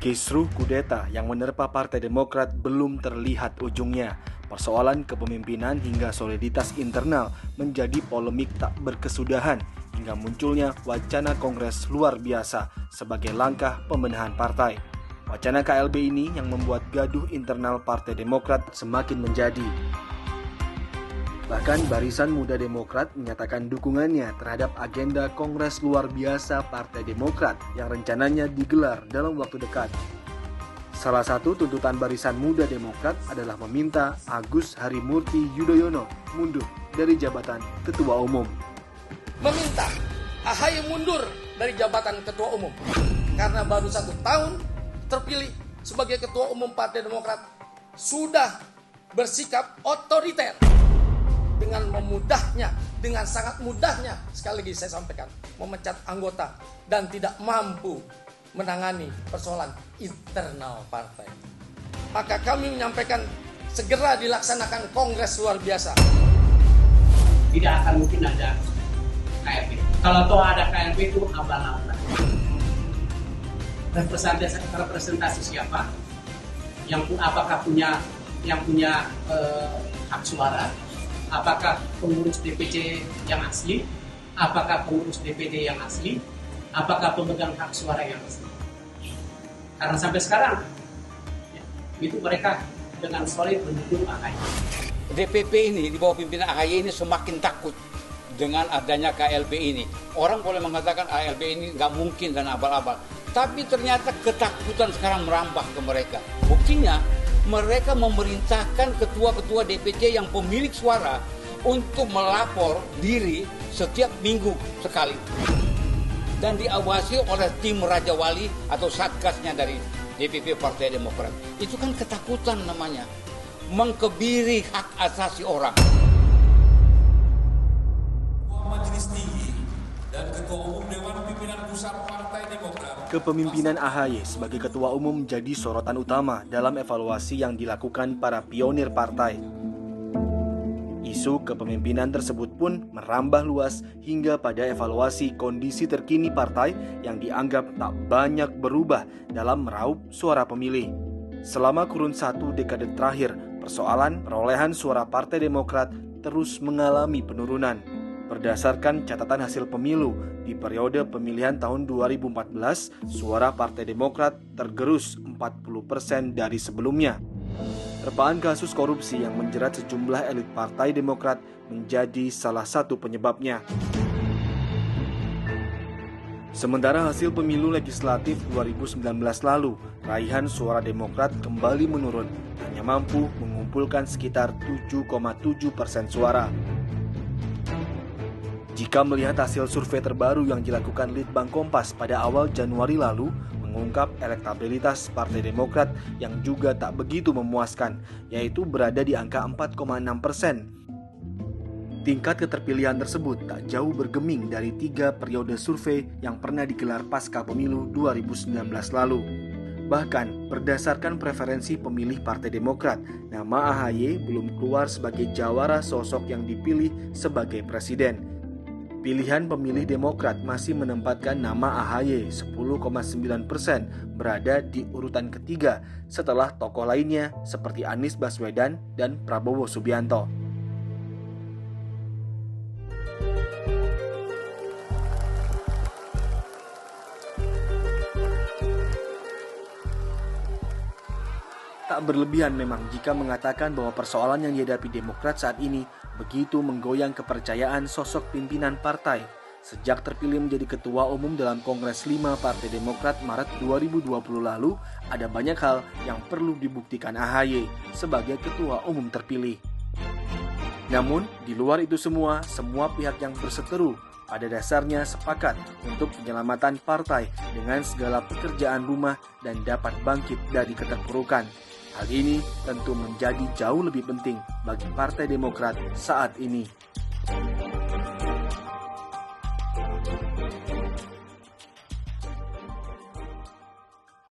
Kisruh kudeta yang menerpa Partai Demokrat belum terlihat ujungnya. Persoalan kepemimpinan hingga soliditas internal menjadi polemik tak berkesudahan hingga munculnya wacana kongres luar biasa sebagai langkah pembenahan partai. Wacana KLB ini yang membuat gaduh internal Partai Demokrat semakin menjadi. Bahkan Barisan Muda Demokrat menyatakan dukungannya terhadap agenda Kongres Luar Biasa Partai Demokrat yang rencananya digelar dalam waktu dekat. Salah satu tuntutan Barisan Muda Demokrat adalah meminta Agus Harimurti Yudhoyono mundur dari jabatan Ketua Umum. Meminta AHY mundur dari jabatan Ketua Umum karena baru 1 tahun terpilih sebagai Ketua Umum Partai Demokrat sudah bersikap otoriter. Dengan memudahnya, dengan sangat mudahnya, sekali lagi saya sampaikan, memecat anggota dan tidak mampu menangani persoalan internal partai. Maka kami menyampaikan segera dilaksanakan kongres luar biasa. Tidak akan mungkin ada KLB. Kalau toh ada KLB itu abal-abal. Representasi siapa? Apakah punya hak suara? Apakah pengurus DPC yang asli? Apakah pengurus DPD yang asli? Apakah pemegang hak suara yang asli? Karena sampai sekarang itu mereka dengan solid mendukung AHY. DPP ini di bawah pimpinan AHY ini semakin takut dengan adanya KLB ini. Orang boleh mengatakan KLB ini nggak mungkin dan abal-abal, tapi ternyata ketakutan sekarang merambah ke mereka. Buktinya mereka memerintahkan ketua-ketua DPC yang pemilik suara untuk melapor diri setiap minggu sekali. Dan diawasi oleh tim Raja Wali atau satgasnya dari DPP Partai Demokrat. Itu kan ketakutan namanya. Mengkebiri hak asasi orang. Majelis Tinggi dan Ketua Umum Dewan Pimpinan Pusat Partai Demokrat. Kepemimpinan AHY sebagai Ketua Umum jadi sorotan utama dalam evaluasi yang dilakukan para pionir partai. Isu kepemimpinan tersebut pun merambah luas hingga pada evaluasi kondisi terkini partai yang dianggap tak banyak berubah dalam meraup suara pemilih. Selama kurun 1 dekade terakhir, persoalan perolehan suara Partai Demokrat terus mengalami penurunan. Berdasarkan catatan hasil pemilu, di periode pemilihan tahun 2014, suara Partai Demokrat tergerus 40% dari sebelumnya. Terpaan kasus korupsi yang menjerat sejumlah elit Partai Demokrat menjadi salah satu penyebabnya. Sementara hasil pemilu legislatif 2019 lalu, raihan suara Demokrat kembali menurun, hanya mampu mengumpulkan sekitar 7,7% suara. Jika melihat hasil survei terbaru yang dilakukan Litbang Kompas pada awal Januari lalu, mengungkap elektabilitas Partai Demokrat yang juga tak begitu memuaskan, yaitu berada di angka 4,6%. Tingkat keterpilihan tersebut tak jauh bergeming dari 3 periode survei yang pernah digelar pasca pemilu 2019 lalu. Bahkan, berdasarkan preferensi pemilih Partai Demokrat, nama AHY belum keluar sebagai jawara sosok yang dipilih sebagai presiden. Pilihan pemilih Demokrat masih menempatkan nama AHY 10,9% berada di urutan ketiga setelah tokoh lainnya seperti Anies Baswedan dan Prabowo Subianto. Tak berlebihan memang jika mengatakan bahwa persoalan yang dihadapi Demokrat saat ini begitu menggoyang kepercayaan sosok pimpinan partai. Sejak terpilih menjadi Ketua Umum dalam Kongres 5 Partai Demokrat Maret 2020 lalu, ada banyak hal yang perlu dibuktikan AHY sebagai Ketua Umum terpilih. Namun, di luar itu semua pihak yang berseteru pada dasarnya sepakat untuk penyelamatan partai dengan segala pekerjaan rumah dan dapat bangkit dari keterpurukan. Hal ini tentu menjadi jauh lebih penting bagi Partai Demokrat saat ini.